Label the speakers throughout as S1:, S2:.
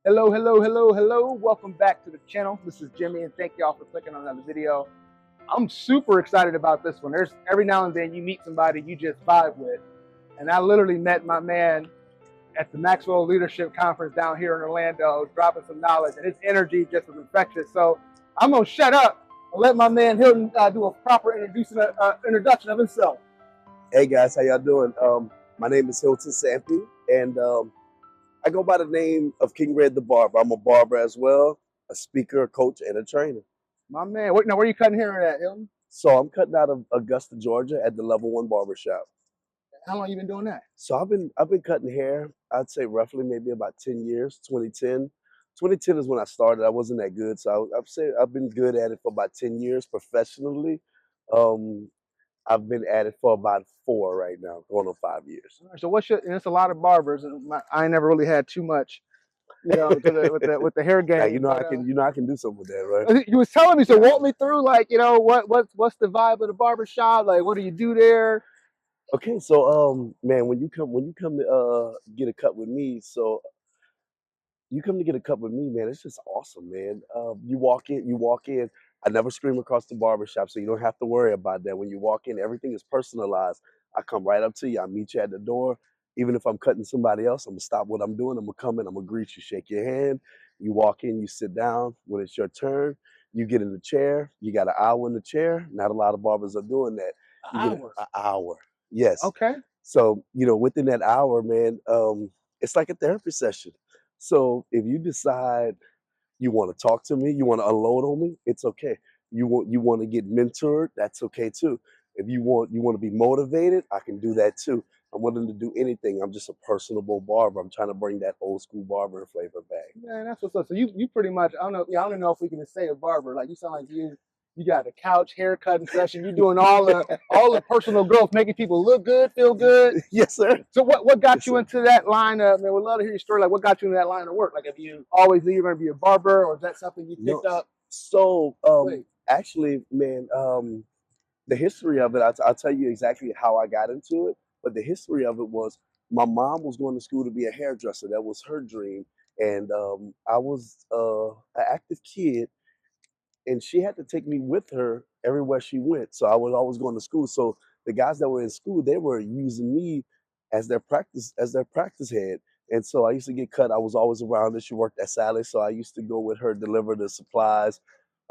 S1: Hello, hello, hello, hello. Welcome back to the channel. This is Jimmy, and thank y'all for clicking on another video. I'm super excited about this one. There's every now and then you meet somebody you just vibe with. And I literally met my man at the Maxwell Leadership Conference down here in Orlando, dropping some knowledge, and his energy just was infectious. So I'm going to shut up and let my man Hilton do a proper introduction of himself.
S2: Hey guys, how y'all doing? My name is Hilton Sampey, and I go by the name of King Red the Barber. I'm a barber as well, a speaker, a coach, and a trainer.
S1: My man, now where are you cutting hair at, Hilton?
S2: So I'm cutting out of Augusta, Georgia, at the Level 1 barbershop.
S1: How long you been doing that?
S2: So I've been cutting hair. I'd say roughly maybe about 10 years. 2010. 2010 is when I started. I wasn't that good, so I'd say I've been good at it for about 10 years professionally. I've been at it for about 4 right now, going on 5 years.
S1: So and it's a lot of barbers, and I never really had too much, with the hair game.
S2: Now, I can do something with that, right?
S1: You was telling me, so walk me through, like, what's the vibe of the barbershop? Like, what do you do there?
S2: Okay, so man, when you come to get a cut with me, man, it's just awesome, man. You walk in. I never scream across the barbershop, so you don't have to worry about that. When you walk in, everything is personalized. I come right up to you. I meet you at the door. Even if I'm cutting somebody else, I'm gonna stop what I'm doing. I'm gonna come in. I'm gonna greet you, shake your hand. You walk in, you sit down. When it's your turn, you get in the chair. You got an hour in the chair. Not a lot of barbers are doing that.
S1: An
S2: hour. Yes.
S1: Okay.
S2: So within that hour, man, it's like a therapy session. So if you decide you want to talk to me, you want to unload on me, it's okay. You want to get mentored, that's okay too. If you want to be motivated, I can do that too. I'm willing to do anything. I'm just a personable barber. I'm trying to bring that old school barber flavor back.
S1: Man, that's what's up. So you pretty much, I don't know if we can say a barber. Like, you sound like you got a couch haircutting session. You're doing all the personal growth, making people look good, feel good.
S2: Yes, sir.
S1: So what got you into that line of, man, we'd love to hear your story. Like, what got you into that line of work? Like, have you always knew you were going to be a barber, or is that something you picked up?
S2: So actually, man, the history of it, I'll tell you exactly how I got into it. But the history of it was, my mom was going to school to be a hairdresser. That was her dream. And I was an active kid, and she had to take me with her everywhere she went. So I was always going to school. So the guys that were in school, they were using me as their practice head. And so I used to get cut. I was always around her. She worked at Sally's, so I used to go with her, deliver the supplies.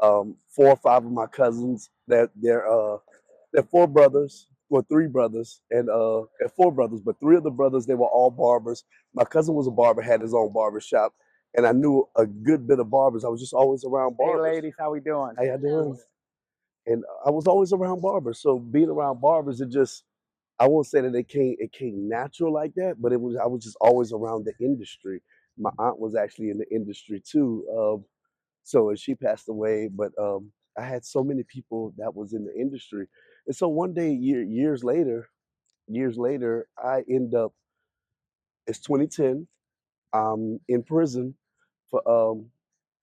S2: 4 or 5 of my cousins, they're 4 brothers, or 3 brothers, and 4 brothers, but 3 of the brothers, they were all barbers. My cousin was a barber, had his own barber shop, and I knew a good bit of barbers. I was just always around barbers.
S1: Hey ladies, how we doing?
S2: How y'all doing? And I was always around barbers. So being around barbers, I won't say that it came natural like that, but I was just always around the industry. My aunt was actually in the industry too. So she passed away, but I had so many people that was in the industry. And so one day, years later, I end up, it's 2010, I'm in prison for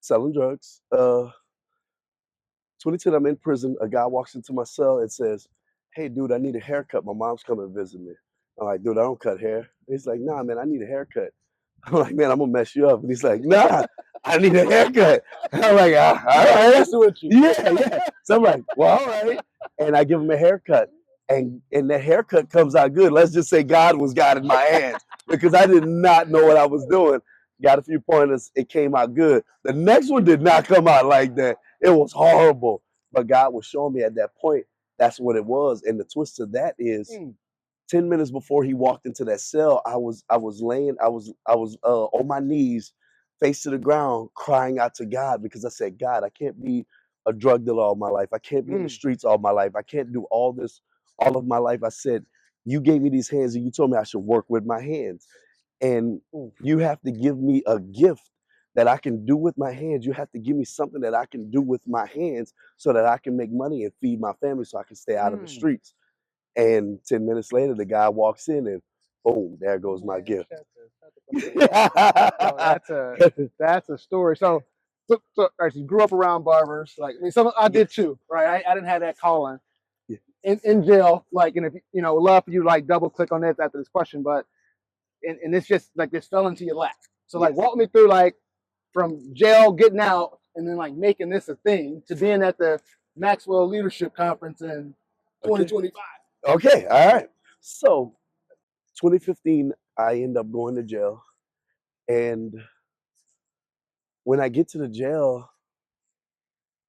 S2: selling drugs. 2010, I'm in prison. A guy walks into my cell and says, "Hey, dude, I need a haircut. My mom's coming to visit me." I'm like, "Dude, I don't cut hair." He's like, "Nah, man, I need a haircut." I'm like, "Man, I'm gonna mess you up." And he's like, "Nah, I need a haircut." I'm like, "All right,
S1: That's with you.
S2: yeah." So I'm like, "Well, all right," and I give him a haircut, and the haircut comes out good. Let's just say God was guiding my hands, because I did not know what I was doing. Got a few pointers. It came out good. The next one did not come out like that. It was horrible. But God was showing me at that point that's what it was. And the twist of that is, 10 minutes before he walked into that cell, I was on my knees, face to the ground, crying out to God, because I said, "God, I can't be a drug dealer all my life. I can't be in the streets all my life. I can't do all this all of my life." I said, "You gave me these hands, and you told me I should work with my hands. And you have to give me a gift that I can do with my hands. You have to give me something that I can do with my hands, so that I can make money and feed my family, so I can stay out of the streets." And 10 minutes later, the guy walks in, and boom, there goes my gift.
S1: That's a story. So you grew up around barbers. Like, I mean, I did too, right? I didn't have that calling.
S2: Yeah.
S1: In jail, like, and if love for you to like double click on this after this question, but and it's just like this fell into your lap. So like, walk me through, like, from jail, getting out, and then like making this a thing to being at the Maxwell Leadership Conference in 2025.
S2: Okay, all right. So 2015, I end up going to jail, and when I get to the jail,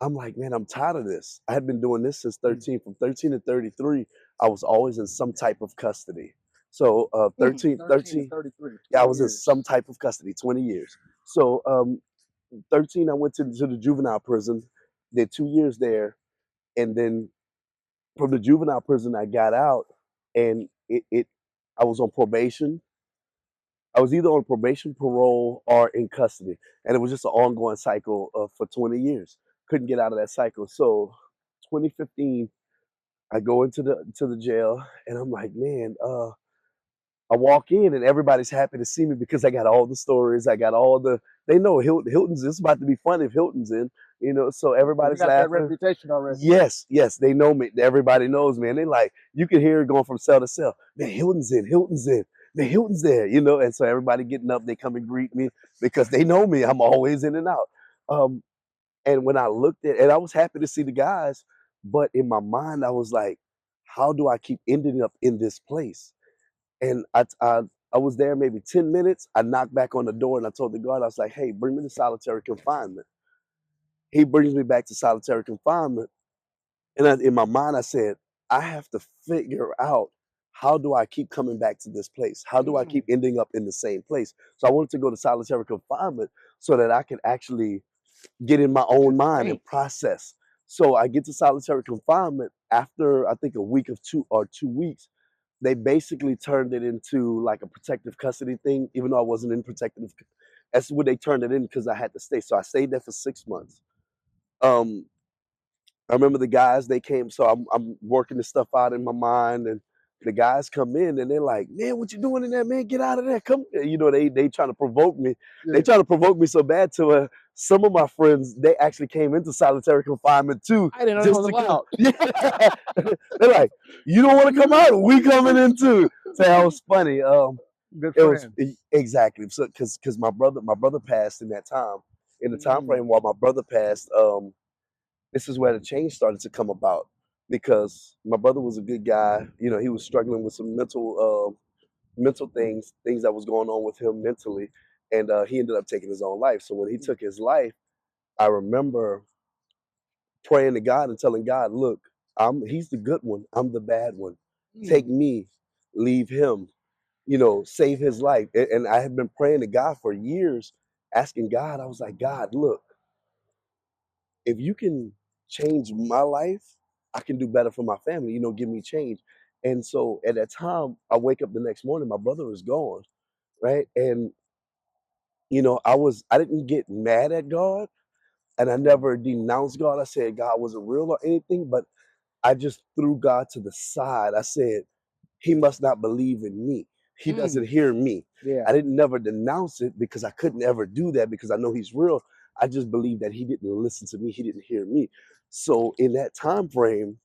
S2: I'm like, man, I'm tired of this. I had been doing this since 13. From 13 to 33, I was always in some type of custody. So 13,
S1: 13 to 33.
S2: yeah, I was in
S1: Years.
S2: some type of custody, 20 years. So 13, I went to the juvenile prison, did 2 years there, and then from the juvenile prison, I got out, and I was on probation. I was either on probation, parole, or in custody, and it was just an ongoing cycle for 20 years. Couldn't get out of that cycle. So 2015, I go into the jail, and I'm like, man, I walk in and everybody's happy to see me because I got all the stories. I got all the, they know Hilton's, it's about to be fun if Hilton's in, so
S1: So you
S2: everybody's
S1: got that
S2: laughing.
S1: reputation already.
S2: Yes, yes, they know me. Everybody knows me. And they like, you can hear it going from cell to cell. Man, Hilton's in, Hilton's in, man, Hilton's there, and so everybody getting up, they come and greet me because they know me. I'm always in and out. Um, and when I looked at, and I was happy to see the guys, but in my mind, I was like, how do I keep ending up in this place? And I was there maybe 10 minutes. I knocked back on the door and I told the guard, I was like, hey, bring me to solitary confinement. He brings me back to solitary confinement. And in my mind, I said, I have to figure out how do I keep coming back to this place? How do I keep ending up in the same place? So I wanted to go to solitary confinement so that I could actually get in my own mind and process. So I get to solitary confinement after I think a week of 2 weeks. They basically turned it into like a protective custody thing, even though I wasn't in protective. That's what they turned it in because I had to stay. So I stayed there for 6 months. Um, I remember the guys, they came, so I'm working this stuff out in my mind, and the guys come in and they're like, man, what you doing in there, man? Get out of there. Come, they trying to provoke me.
S1: Yeah.
S2: They trying to provoke me so bad to some of my friends, they actually came into solitary confinement too.
S1: I didn't know that was allowed.
S2: Yeah. They're like, you don't want to come out? We coming in too. So that was funny.
S1: Good
S2: It was
S1: friend.
S2: exactly so because my brother passed in that time. In the time frame while my brother passed, this is where the change started to come about because my brother was a good guy. He was struggling with some mental things that was going on with him mentally, and he ended up taking his own life. So when he took his life, I remember praying to God and telling God, "Look, he's the good one. I'm the bad one. Take me, leave him. Save his life." And I had been praying to God for years, asking God. I was like, God, look, if you can change my life, I can do better for my family, give me change. And so at that time, I wake up the next morning, my brother is gone, right? And I didn't get mad at God and I never denounced God. I said God wasn't real or anything, but I just threw God to the side. I said, he must not believe in me. He doesn't hear me.
S1: Yeah.
S2: I didn't never denounce it because I couldn't ever do that because I know he's real. I just believe that he didn't listen to me. He didn't hear me. So in that time frame,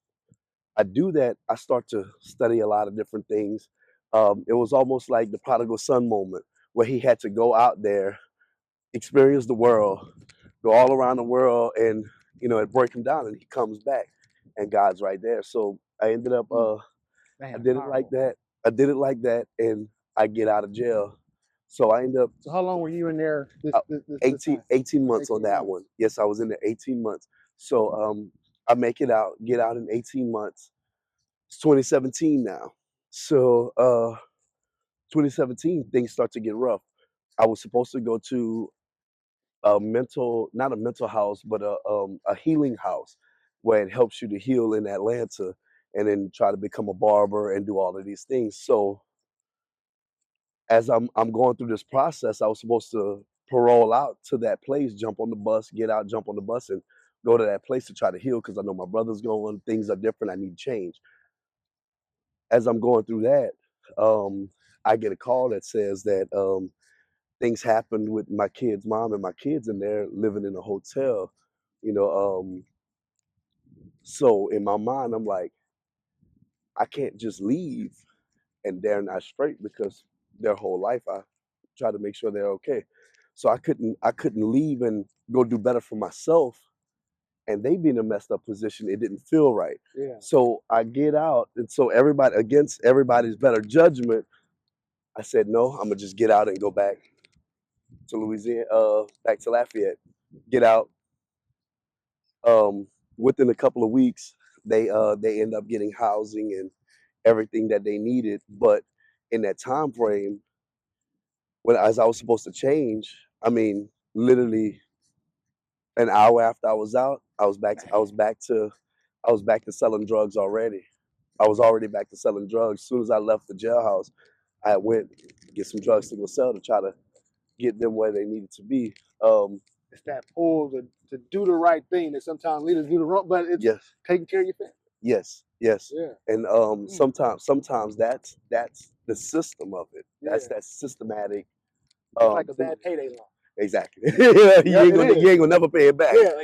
S2: I do that. I start to study a lot of different things. It was almost like the prodigal son moment where he had to go out there, experience the world, go all around the world, and it break him down, and he comes back, and God's right there. So I ended up,
S1: Man,
S2: I did it like that. I did it like that, and I get out of jail. So I ended up
S1: So how long were you in there? This
S2: 18 months
S1: 18
S2: on that
S1: months.
S2: one. Yes, I was in there 18 months. So I make it out, get out in 18 months. It's 2017 now. So 2017, things start to get rough. I was supposed to go to not a mental house, but a healing house where it helps you to heal in Atlanta and then try to become a barber and do all of these things. So as I'm going through this process, I was supposed to parole out to that place, jump on the bus, get out, jump on the bus, and go to that place to try to heal because I know my brother's going, things are different, I need change. As I'm going through that, I get a call that says that things happened with my kid's mom and my kids, and they're living in a hotel. You know, so in my mind, I'm like, I can't just leave and they're not straight because their whole life I try to make sure they're okay. So I couldn't leave and go do better for myself, and they be in a messed up position. It didn't feel right.
S1: Yeah.
S2: So I get out, and so everybody, against everybody's better judgment, I said no. I'm gonna just get out and go back to Louisiana, back to Lafayette. Get out. Within a couple of weeks, they end up getting housing and everything that they needed. But in that time frame, when as I was supposed to change, I mean, literally an hour after I was out, I was back to selling drugs already. I was already back to selling drugs. As soon as I left the jailhouse, I went to get some drugs to go sell to try to get them where they needed to be.
S1: It's that pull to do the right thing that sometimes leaders do the wrong, but it's
S2: Yes,
S1: taking care of your family.
S2: yes, yes.
S1: Yeah.
S2: And sometimes that's the system of it. That's
S1: Yeah.
S2: that systematic.
S1: It's like a bad payday loan.
S2: Exactly.
S1: Yeah,
S2: you ain't gonna never pay it back.
S1: Yeah,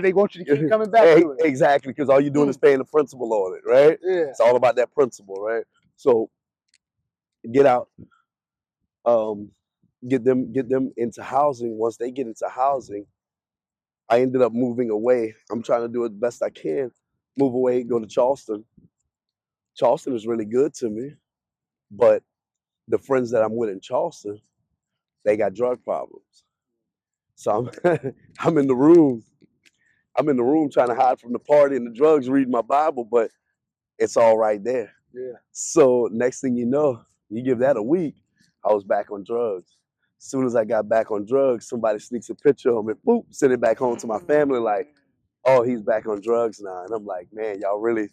S1: they want you to keep coming back to it.
S2: Exactly, because all you're doing is paying the principal on it, right?
S1: Yeah.
S2: It's all about that principal, right? So get out, um, get them into housing. Once they get into housing, I ended up moving away. I'm trying to do it the best I can. Move away, go to Charleston. Charleston is really good to me, but the friends that I'm with in Charleston, they got drug problems. So I'm in the room. I'm in the room trying to hide from the party and the drugs, reading my Bible, but it's all right there.
S1: Yeah.
S2: So next thing you know, you give that a week, I was back on drugs. As soon as I got back on drugs, somebody sneaks a picture of me, boop, send it back home to my family like, oh, he's back on drugs now. And I'm like, man, y'all really,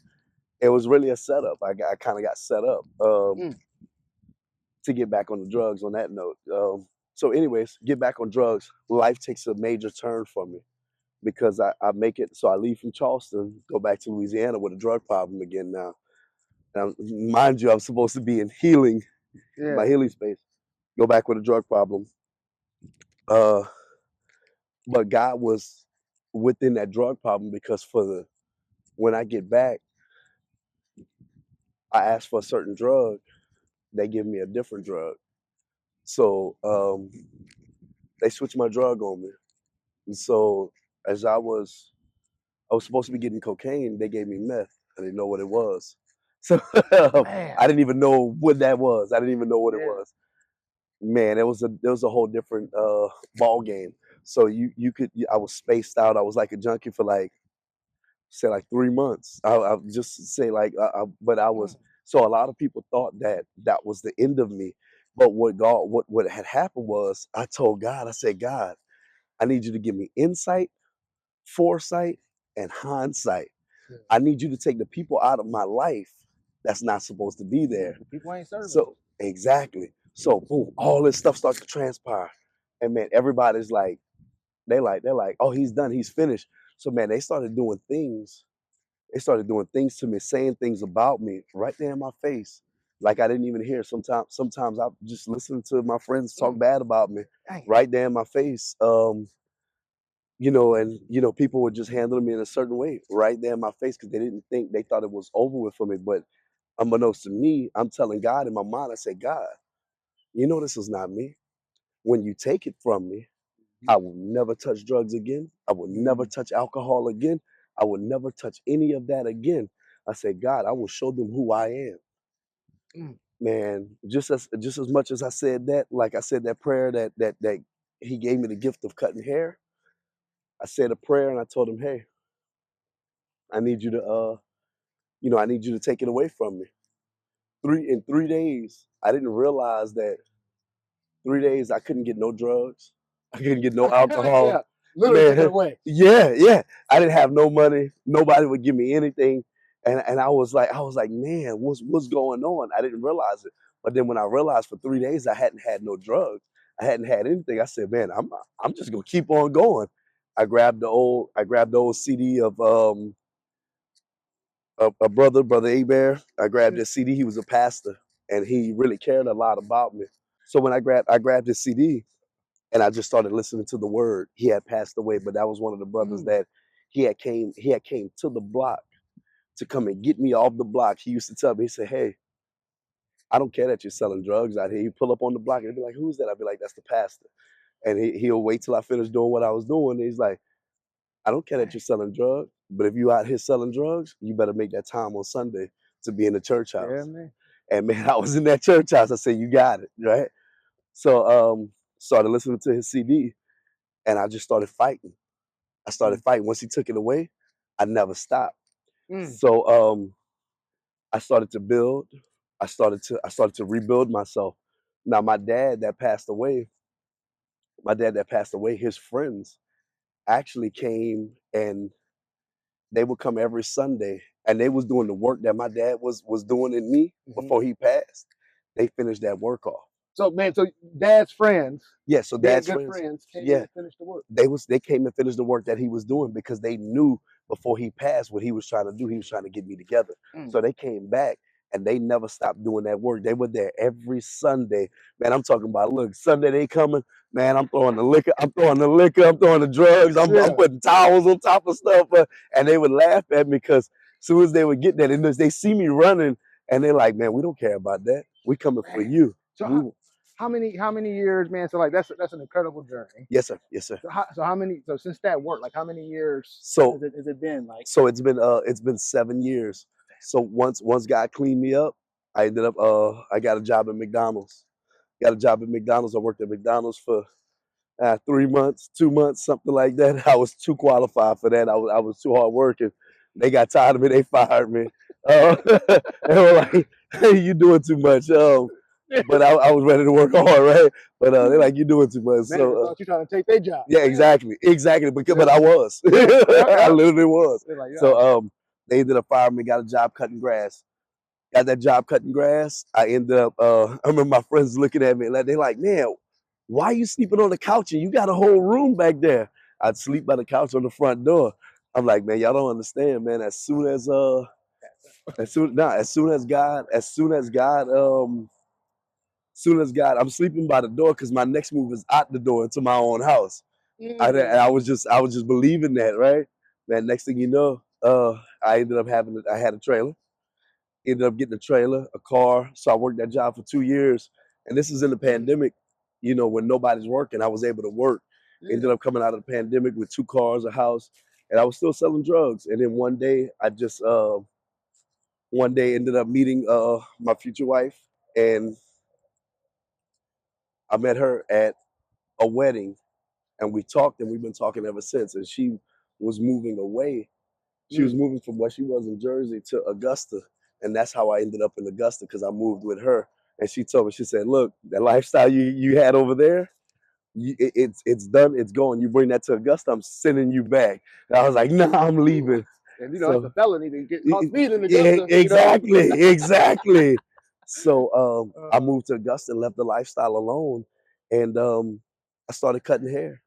S2: it was really a setup. I kind of got set up to get back on the drugs on that note. So anyways, get back on drugs. Life takes a major turn for me because I make it. So I leave from Charleston, go back to Louisiana with a drug problem again now. Now, mind you, I'm supposed to be in healing, my healing space. Go back with a drug problem. But God was within that drug problem because when I get back, I ask for a certain drug, they give me a different drug. So they switched my drug on me. And so as I was supposed to be getting cocaine, they gave me meth. I didn't know what it was. So I didn't even know what that was. I didn't even know what it was. Man, it was a whole different ball game. So I was spaced out. I was like a junkie for like say like 3 months. I just say like, but I was. So a lot of people thought that that was the end of me. But what had happened was I told God, I said, God, I need you to give me insight, foresight, and hindsight. I need you to take the people out of my life that's not supposed to be there.
S1: People ain't serving.
S2: So exactly. So boom, all this stuff starts to transpire. And man, everybody's like, they're like, oh, he's done, he's finished. So man, they started doing things. They started doing things to me, saying things about me right there in my face. Like I didn't even hear. Sometimes I just listen to my friends talk bad about me right there in my face. And people were just handling me in a certain way right there in my face because they thought it was over with for me. But unbeknownst to me, I'm telling God in my mind, I say, God, this is not me. When you take it from me, I will never touch drugs again. I will never touch alcohol again. I will never touch any of that again. I say, God, I will show them who I am. Man, just as much as I said that, like I said that prayer that he gave me the gift of cutting hair, I said a prayer and I told him, hey, I need you to I need you to take it away from me. In 3 days, I didn't realize that 3 days I couldn't get no drugs. I couldn't get no alcohol.
S1: Yeah, literally took it away.
S2: Yeah. I didn't have no money. Nobody would give me anything. And I was like, man, what's going on? I didn't realize it. But then when I realized for 3 days I hadn't had no drugs, I hadn't had anything, I said, man, I'm just gonna keep on going. I grabbed the old CD of a brother Abear. I grabbed his CD. He was a pastor, and he really cared a lot about me. So when I grabbed his CD, and I just started listening to the word. He had passed away, but that was one of the brothers that he had came to the block to come and get me off the block. He used to tell me, he said, hey, I don't care that you're selling drugs out here. You pull up on the block and be like, who's that? I'd be like, that's the pastor. And he'll wait till I finish doing what I was doing. And he's like, I don't care that you're selling drugs, but if you out here selling drugs, you better make that time on Sunday to be in the church house.
S1: Yeah, man.
S2: And man, I was in that church house. I said, you got it, right? So started listening to his CD, and I just started fighting. I started fighting. Once he took it away, I never stopped. So I started to build. I started to rebuild myself. Now my dad that passed away, his friends actually came, and they would come every Sunday, and they was doing the work that my dad was doing in me before he passed. They finished that work off.
S1: So man, so dad's friends,
S2: Yeah, so dad's
S1: good
S2: friends
S1: came
S2: yeah,
S1: in and finished the work.
S2: they came and finished the work that he was doing because they knew before he passed what he was trying to do. He was trying to get me together. So they came back, and they never stopped doing that work. They were there every Sunday. Man, I'm talking about, look, Sunday they coming, man, I'm throwing the liquor, I'm throwing the drugs, I'm putting towels on top of stuff, and they would laugh at me because as soon as they would get that, and they see me running, and they're like, man, we don't care about that. We coming for you.
S1: So how many years, man? So like that's an incredible journey.
S2: Yes, sir. Yes, sir.
S1: So how many? So since that work, like how many years?
S2: So
S1: has it been like?
S2: So it's been 7 years. So once God cleaned me up, I ended up I got a job at McDonald's. I worked at McDonald's for 3 months, 2 months, something like that. I was too qualified for that. I was too hard working. They got tired of me. They fired me. They were like, hey, "You doing too much." But I was ready to work hard, right? But they're like, "You doing too much."
S1: Man, so thought you trying to take their job.
S2: Yeah, exactly. But I was. I literally was.
S1: Like,
S2: so they ended up firing me. Got a job cutting grass. Got that job cutting grass. I ended up. I remember my friends looking at me like they're like, "Man, why are you sleeping on the couch and you got a whole room back there?" I'd sleep by the couch on the front door. I'm like, man, y'all don't understand, man. As soon as God, I'm sleeping by the door because my next move is out the door into my own house. I was just believing that, right? Man, next thing you know, I had a trailer. Ended up getting a trailer, a car. So I worked that job for 2 years. And this is in the pandemic, when nobody's working, I was able to work. Ended up coming out of the pandemic with 2 cars, a house, and I was still selling drugs. And then one day ended up meeting my future wife, and I met her at a wedding, and we talked, and we've been talking ever since. And she was moving away. She was moving from where she was in Jersey to Augusta, and that's how I ended up in Augusta because I moved with her. And she told me, she said, "Look, that lifestyle you had over there, it's done, it's gone. You bring that to Augusta, I'm sending you back." And I was like, "Nah, I'm leaving."
S1: And it's a felony to get caught speeding in Augusta.
S2: Yeah, exactly. So I moved to Augusta and left the lifestyle alone, and I started cutting hair.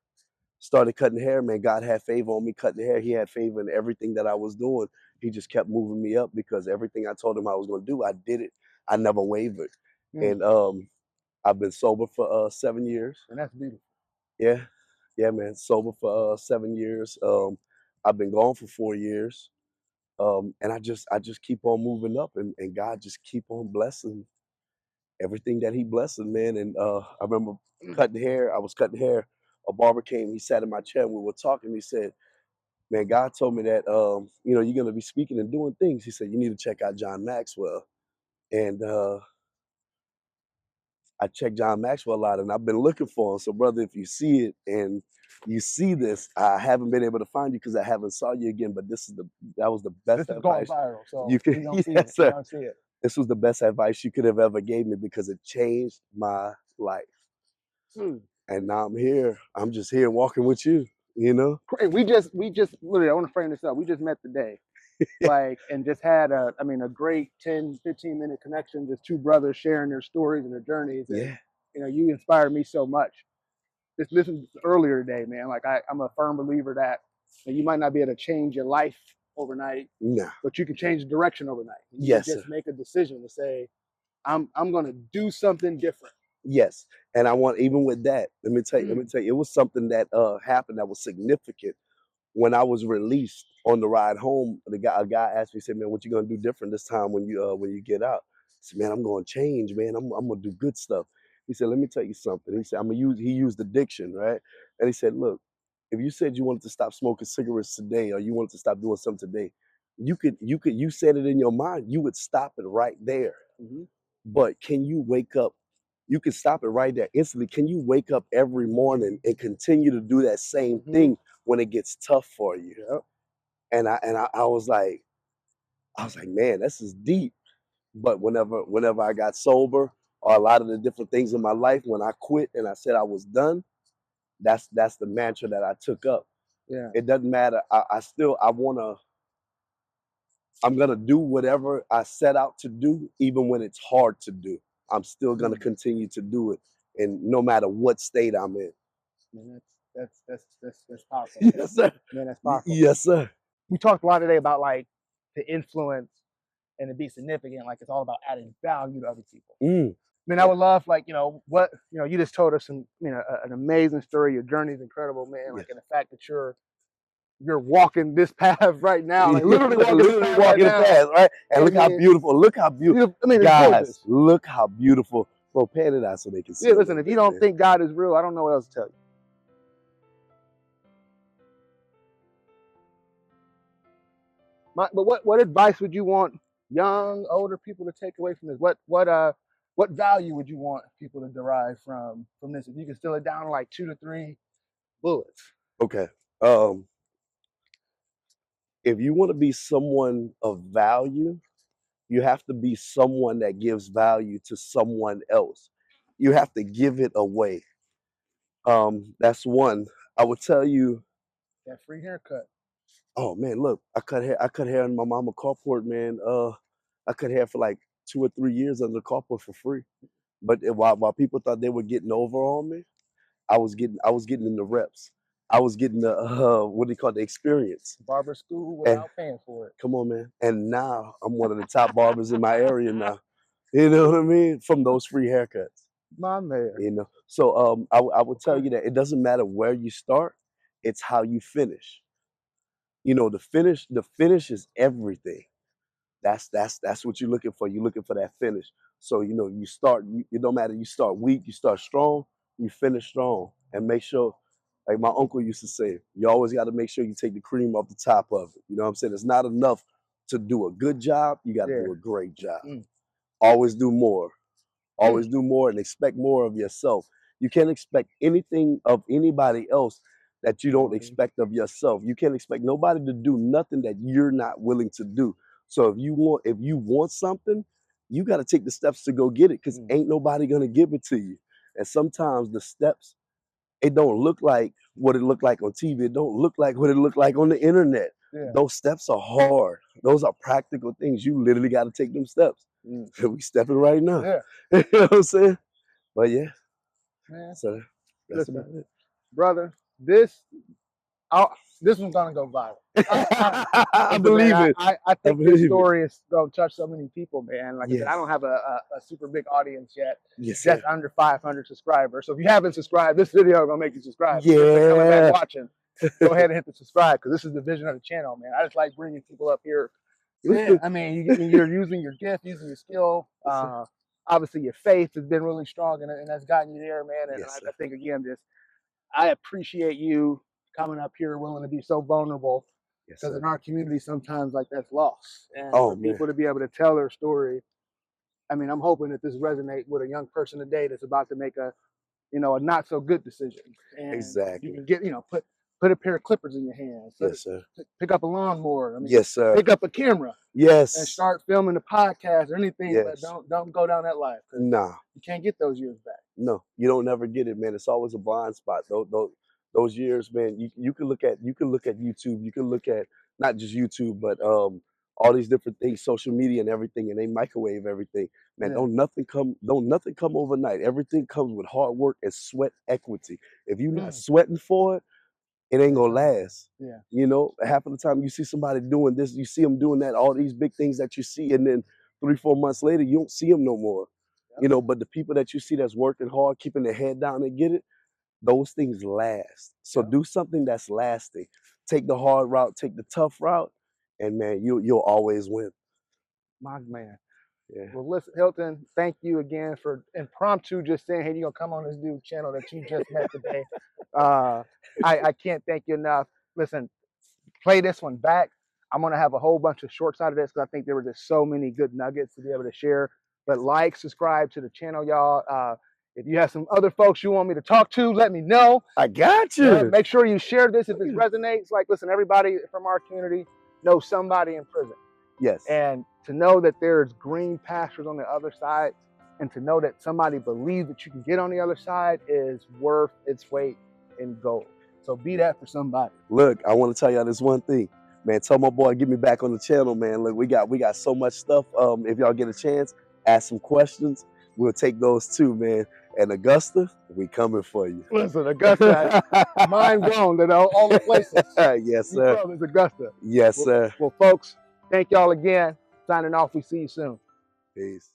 S2: Man. God had favor on me cutting hair. He had favor in everything that I was doing. He just kept moving me up because everything I told him I was going to do, I did it. I never wavered. And I've been sober for 7 years.
S1: And that's beautiful.
S2: Yeah, man. Sober for 7 years. I've been gone for 4 years. And I just keep on moving up, and God just keep on blessing everything that He blessing, man. And I remember cutting hair. I was cutting hair. A barber came. He sat in my chair, and we were talking. He said, "Man, God told me that you're gonna be speaking and doing things." He said, "You need to check out John Maxwell." And I checked John Maxwell a lot, and I've been looking for him. So, brother, if you see it and you see this, I haven't been able to find you because I haven't saw you again. But that was the best advice.
S1: This is going viral, so
S2: you can.
S1: don't see
S2: Yes,
S1: it.
S2: sir.
S1: You don't see it.
S2: This was the best advice you could have ever gave me because it changed my life. And now I'm here. I'm just here walking with you.
S1: We just literally, I want to frame this up. We just met today. And just had a great 10, 15-minute connection, just 2 brothers sharing their stories and their journeys. And, you inspired me so much. Just listened earlier today, man. Like I'm a firm believer that you might not be able to change your life overnight, but you can change the direction overnight. You can just make a decision to say, I'm going to do something different.
S2: Yes. And I want, even with that, let me tell you, it was something that happened that was significant. When I was released on the ride home, a guy asked me, he said, "Man, what you gonna do different this time when you get out?" I said, "Man, I'm gonna change, man. I'm gonna do good stuff." He said, let me tell you something. He said, he used addiction, right? And he said, look, if you said you wanted to stop smoking cigarettes today, or you wanted to stop doing something today, you said it in your mind, you would stop it right there. But can you wake up? You can stop it right there instantly. Can you wake up every morning and continue to do that same thing when it gets tough for you? And I was like, man, this is deep. But whenever I got sober, or a lot of the different things in my life, when I quit and I said I was done, that's the mantra that I took up.
S1: Yeah.
S2: It doesn't matter. I'm gonna do whatever I set out to do, even when it's hard to do. I'm still gonna continue to do it, and no matter what state I'm in.
S1: Man, that's powerful.
S2: Yes, sir.
S1: Man, that's powerful.
S2: Yes, sir.
S1: We talked a lot today about like the influence and to be significant. Like it's all about adding value to other people. I mean, I would love, like, you just told us an amazing story. Your journey is incredible, man. Like, and the fact that you're walking this path right now, like literally walking the path,
S2: right? And look how beautiful. Look how beautiful.
S1: I mean,
S2: guys, look how beautiful. Bro, pan it out so they can see.
S1: Yeah, listen, if you don't think God is real, I don't know what else to tell you. But what advice would you want young, older people to take away from this? What value would you want people to derive from this? If you could distill it down to like 2 to 3 bullets.
S2: Okay. If you want to be someone of value, you have to be someone that gives value to someone else. You have to give it away. That's one. I would tell you.
S1: That free haircut.
S2: Oh man, look, I cut hair in my mama carport, man. I cut hair for like 2 or 3 years under the carport for free. But while people thought they were getting over on me, I was getting in the reps. I was getting the what do you call it, the experience.
S1: Barber school without paying for it.
S2: Come on, man. And now I'm one of the top barbers in my area now. You know what I mean? From those free haircuts.
S1: My man.
S2: You know. So I would tell you that it doesn't matter where you start, it's how you finish. You know, the finish is everything. That's what you're looking for. You're looking for that finish. So, you know, it don't matter, you start weak, you start strong, you finish strong. And make sure, like my uncle used to say, you always got to make sure you take the cream off the top of it. You know what I'm saying? It's not enough to do a good job. You got to do a great job. Always do more. Always do more and expect more of yourself. You can't expect anything of anybody else that you don't expect of yourself. You can't expect nobody to do nothing that you're not willing to do. So if you want something, you got to take the steps to go get it, because ain't nobody gonna give it to you. And sometimes the steps, it don't look like what it looked like on TV. It don't look like what it looked like on the internet. Those steps are hard. Those are practical things. You literally got to take them steps. We stepping right now. You know what I'm saying? But yeah. Man. So that's about it.
S1: Brother, this one's gonna go viral.
S2: I believe it.
S1: I think this story is gonna touch so many people, man. Like I said, I don't have a super big audience yet. Just under 500 subscribers. So if you haven't subscribed, this video is gonna make you subscribe. If you're coming back watching, go ahead and hit the subscribe, because this is the vision of the channel, man. I just like bringing people up here. I mean, you're using your gift, using your skill. Obviously, your faith has been really strong, and that's gotten you there, man. And I think, again, I appreciate you coming up here, willing to be so vulnerable, because in our community, sometimes like that's lost. And for people to be able to tell their story, I mean, I'm hoping that this resonates with a young person today that's about to make a not so good decision. And you can get, put a pair of clippers in your hands. Pick up a lawnmower. I mean, pick up a camera. And start filming the podcast or anything, but don't go down that life.
S2: Nah.
S1: You can't get those years back.
S2: No, you don't never get it, man. It's always a blind spot. Those years, man, you can look at YouTube, you can look at not just YouTube, but all these different things, social media and everything, and they microwave everything. Man, don't nothing come overnight. Everything comes with hard work and sweat equity. If you're not sweating for it, it ain't gonna last. You know, half of the time you see somebody doing this, you see them doing that, all these big things that you see, and then 3-4 months later, you don't see them no more. You know, but the people that you see that's working hard, keeping their head down and get it, those things last. So do something that's lasting. Take the hard route, take the tough route, and man, you'll always win.
S1: My man.
S2: Yeah.
S1: Well, listen, Hilton, thank you again for impromptu just saying, hey, you're going to come on this dude's channel that you just met today. I can't thank you enough. Listen, play this one back. I'm going to have a whole bunch of shorts out of this because I think there were just so many good nuggets to be able to share. But like, subscribe to the channel, y'all. If you have some other folks you want me to talk to, let me know.
S2: I got you.
S1: Make sure you share this if this resonates. Like, listen, everybody from our community knows somebody in prison.
S2: Yes.
S1: And to know that there's green pastures on the other side, and to know that somebody believes that you can get on the other side is worth its weight in gold. So be that for somebody.
S2: Look, I want to tell y'all this one thing. Man, tell my boy, get me back on the channel, man. Look, we got so much stuff. If y'all get a chance, ask some questions. We'll take those too, man. And Augusta, we coming for you.
S1: Listen, Augusta, mind blown that all the places.
S2: Yes, sir.
S1: From is Augusta.
S2: Yes, sir.
S1: Well, folks, thank y'all again. Signing off. We see you soon.
S2: Peace.